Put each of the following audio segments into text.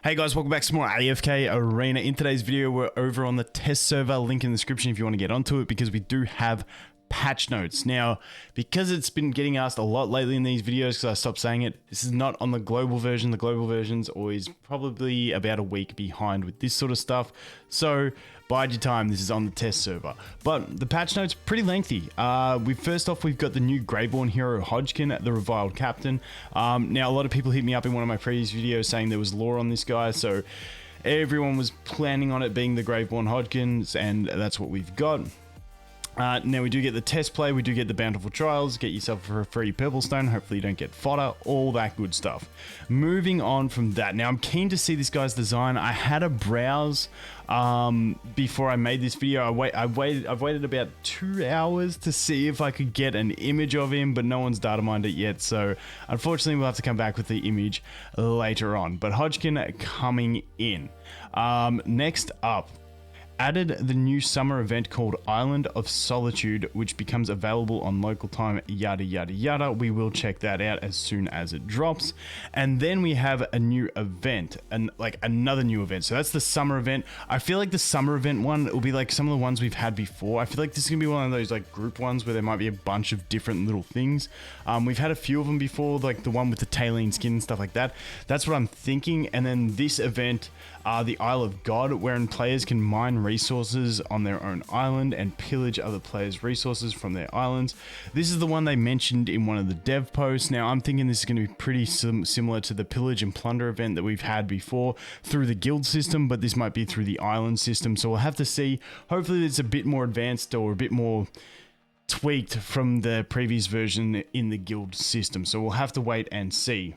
Hey guys, welcome back to more AFK Arena. In today's video, we're over on the test server, link in the description if you want to get onto it, because we do have patch notes. Now, because it's been getting asked a lot lately in these videos, because I stopped saying it, this is not on the global version. The global version's always probably about a week behind with this sort of stuff. So bide your time, this is on the test server. But the patch note's pretty lengthy. First off, we've got the new Graveborn hero Hodgkin, the reviled captain. Now, a lot of people hit me up in one of my previous videos saying there was lore on this guy, so everyone was planning on it being the Graveborn Hodgkins, and that's what we've got. Now we do get the test play, we do get the bountiful trials, get yourself a free purple stone, hopefully you don't get fodder, all that good stuff. Moving on from that, now I'm keen to see this guy's design. I had a browse before I made this video. I've waited about 2 hours to see if I could get an image of him, but no one's data mined it yet, so unfortunately we'll have to come back with the image later on. But Hodgkin coming in. Next up, added the new summer event called Island of Solitude, which becomes available on local time, yada yada yada. We will check that out as soon as it drops. And then we have a new event, and like another new event. So that's the summer event. I feel like the summer event one will be like some of the ones we've had before. I feel like this is gonna be one of those like group ones where there might be a bunch of different little things. We've had a few of them before, like the one with the Tailene skin and stuff like that. That's what I'm thinking. And then this event, the Isle of God, wherein players can mine resources on their own island and pillage other players' resources from their islands. This is the one they mentioned in one of the dev posts. Now I'm thinking this is going to be pretty similar to the pillage and plunder event that we've had before through the guild system, but this might be through the island system, so we'll have to see. Hopefully it's a bit more advanced or a bit more tweaked from the previous version in the guild system, so we'll have to wait and see.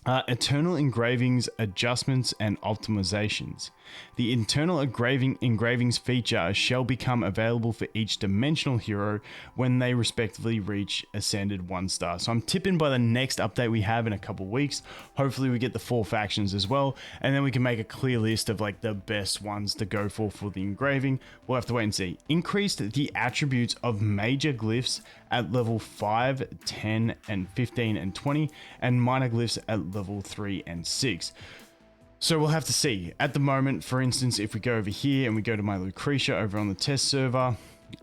Eternal engravings, adjustments and optimizations. The internal engravings feature shall become available for each dimensional hero when they respectively reach ascended 1 star. So I'm tipping by the next update we have in a couple weeks, hopefully we get the 4 factions as well, and then we can make a clear list of like the best ones to go for the engraving. We'll have to wait and see. Increased the attributes of major glyphs at level 5, 10 and 15 and 20, and minor glyphs at level 3 and 6. So we'll have to see. At the moment, for instance, if we go over here and we go to my Lucretia over on the test server,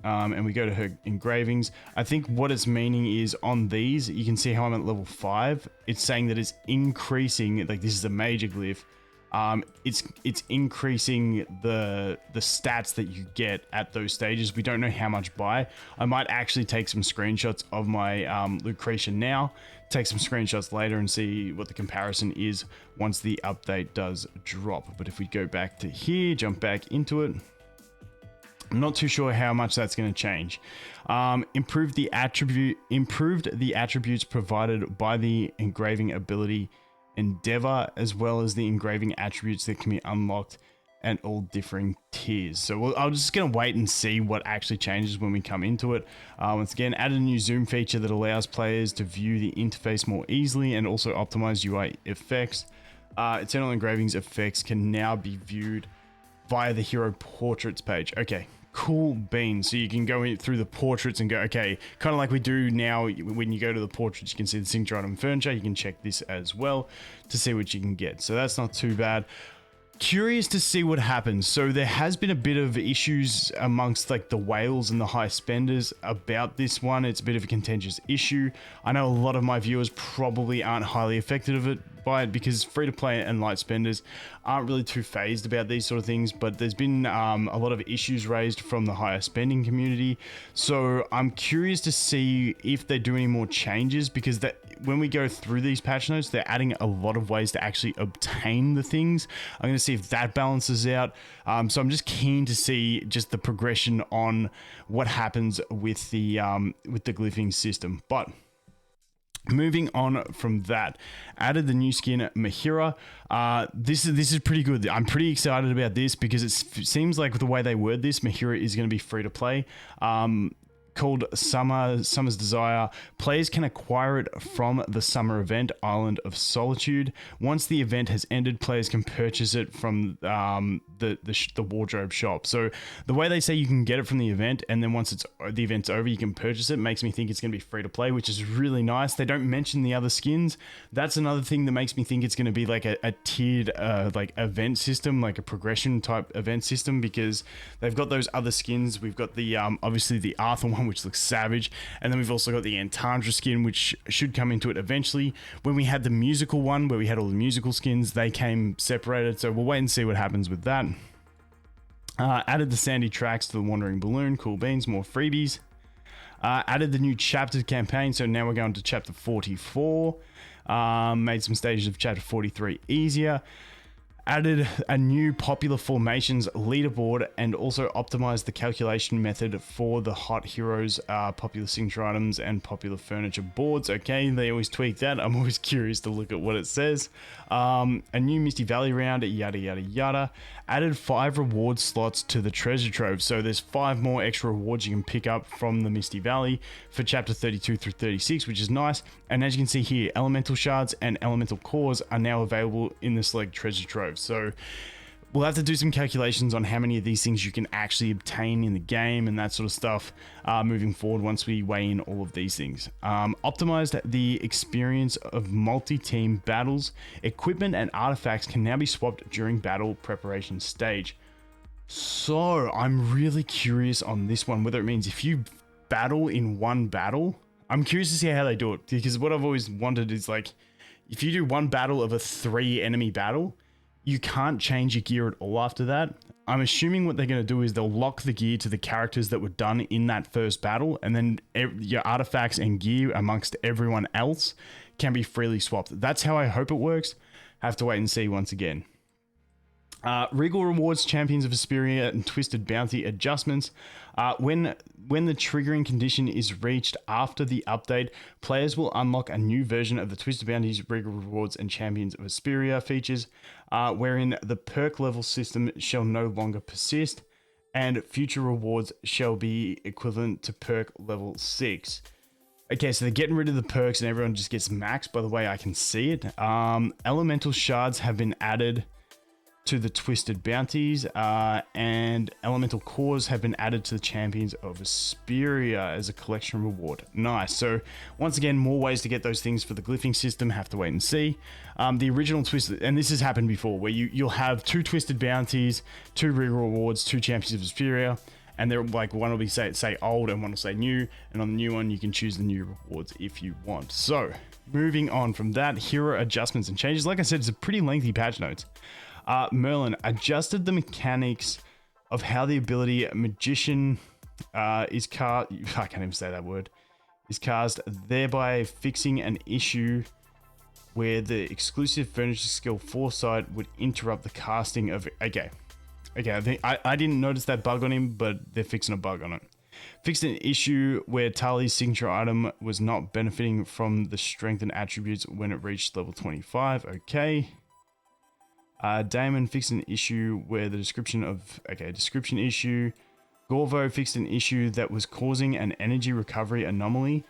and we go to her engravings, I think what it's meaning is on these, you can see how I'm at level 5. It's saying that it's increasing, like this is a major glyph. It's increasing the stats that you get at those stages. We don't know how much by. I might actually take some screenshots of my Lucretia now, take some screenshots later and see what the comparison is once the update does drop. But if we go back to here, jump back into it, I'm not too sure how much that's going to change. Improved the attributes provided by the engraving ability Endeavor, as well as the engraving attributes that can be unlocked at all differing tiers. So I'm just going to wait and see what actually changes when we come into it. Once again, added a new zoom feature that allows players to view the interface more easily and also optimize UI effects. Eternal engravings effects can now be viewed via the hero portraits page. Okay, cool beans. So you can go in through the portraits and go, okay, kind of like we do now when you go to the portraits, you can see the signature item furniture. You can check this as well to see what you can get. So that's not too bad. Curious to see what happens. So there has been a bit of issues amongst like the whales and the high spenders about this one. It's a bit of a contentious issue. I know a lot of my viewers probably aren't highly affected by it because free to play and light spenders aren't really too phased about these sort of things, but there's been a lot of issues raised from the higher spending community. So I'm curious to see if they do any more changes, because when we go through these patch notes, they're adding a lot of ways to actually obtain the things. I'm going to see if that balances out. So I'm just keen to see just the progression on what happens with the glyphing system. But moving on from that, added the new skin Mahira. This is pretty good. I'm pretty excited about this because it seems like with the way they word this, Mahira is going to be free to play. called Summer's Desire. Players can acquire it from the summer event, Island of Solitude. Once the event has ended, players can purchase it from the wardrobe shop. So the way they say you can get it from the event, and then once the event's over, you can purchase it, makes me think it's going to be free to play, which is really nice. They don't mention the other skins. That's another thing that makes me think it's going to be like a tiered like event system, like a progression type event system, because they've got those other skins. We've got the obviously the Arthur one, which looks savage, and then we've also got the Antandra skin, which should come into it eventually. When we had the musical one, where we had all the musical skins, they came separated, so we'll wait and see what happens with that. Added the sandy tracks to the Wandering Balloon, cool beans, more freebies. Added the new chapter campaign, so now we're going to chapter 44. Made some stages of chapter 43 easier. Added a new popular formations leaderboard, and also optimized the calculation method for the hot heroes, popular signature items, and popular furniture boards. Okay, they always tweak that. I'm always curious to look at what it says. A new Misty Valley round, yada yada yada. Added 5 reward slots to the treasure trove, so there's 5 more extra rewards you can pick up from the Misty Valley for chapter 32 through 36, which is nice. And as you can see here, elemental shards and elemental cores are now available in the select treasure trove. So we'll have to do some calculations on how many of these things you can actually obtain in the game and that sort of stuff moving forward once we weigh in all of these things. Optimized the experience of multi-team battles. Equipment and artifacts can now be swapped during battle preparation stage. So I'm really curious on this one, whether it means if you battle in one battle, I'm curious to see how they do it, because what I've always wanted is, like, if you do one battle of a 3 enemy battle, you can't change your gear at all after that. I'm assuming what they're going to do is they'll lock the gear to the characters that were done in that first battle, and then your artifacts and gear amongst everyone else can be freely swapped. That's how I hope it works. Have to wait and see once again. Regal rewards, Champions of Vesperia, and Twisted Bounty adjustments. When the triggering condition is reached after the update, players will unlock a new version of the Twisted Bounties, Regal rewards, and Champions of Vesperia features, wherein the perk level system shall no longer persist, and future rewards shall be equivalent to perk level 6. Okay, so they're getting rid of the perks and everyone just gets maxed by the way I can see it. Elemental shards have been added to the Twisted Bounties, and elemental cores have been added to the Champions of Vesperia as a collection reward. Nice. So once again, more ways to get those things for the glyphing system. Have to wait and see. The original Twisted, and this has happened before, where you'll have 2 Twisted Bounties, 2 Regal rewards, 2 Champions of Vesperia, and they're like, one will be say old and one will say new, and on the new one you can choose the new rewards if you want. So moving on from that, hero adjustments and changes. Like I said, it's a pretty lengthy patch notes. Merlin adjusted the mechanics of how the ability Magician is cast. I can't even say that word. Is cast, thereby fixing an issue where the exclusive furniture skill Foresight would interrupt the casting of. Okay. I think I didn't notice that bug on him, but they're fixing a bug on it. Fixed an issue where Tali's signature item was not benefiting from the strengthened attributes when it reached level 25. Okay. Damon fixed an issue where the description issue. Gorvo fixed an issue that was causing an energy recovery anomaly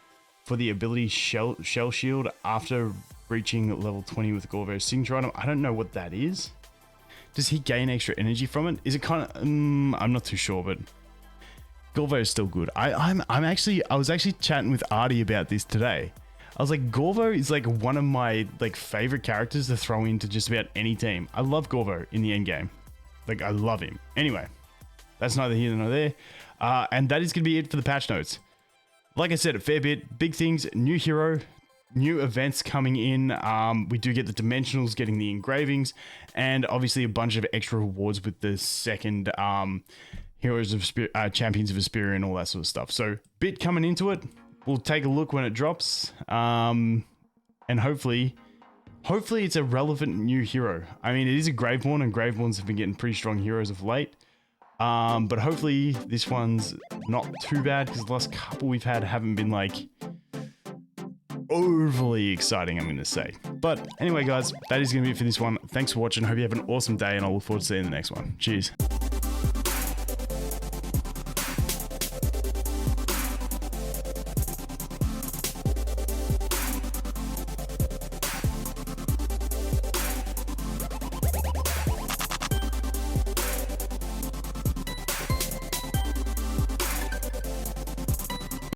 for the ability Shell Shield after reaching level 20 with Gorvo's signature item. I don't know what that is. Does he gain extra energy from it? Is it kind of... I'm not too sure, but Gorvo is still good. I was actually chatting with Artie about this today. I was like, Gorvo is like one of my favorite characters to throw into just about any team. I love Gorvo in the end game. Like, I love him. Anyway, that's neither here nor there. And that is going to be it for the patch notes. Like I said, a fair bit. Big things, new hero, new events coming in. We do get the dimensionals, getting the engravings, and obviously a bunch of extra rewards with the second Heroes of Champions of Vesperia and all that sort of stuff. So, bit coming into it. We'll take a look when it drops, and hopefully it's a relevant new hero. I mean, it is a Graveborn, and Graveborns have been getting pretty strong heroes of late. But hopefully this one's not too bad, because the last couple we've had haven't been overly exciting, I'm going to say. But anyway, guys, that is going to be it for this one. Thanks for watching. Hope you have an awesome day, and I'll look forward to seeing you in the next one. Cheers.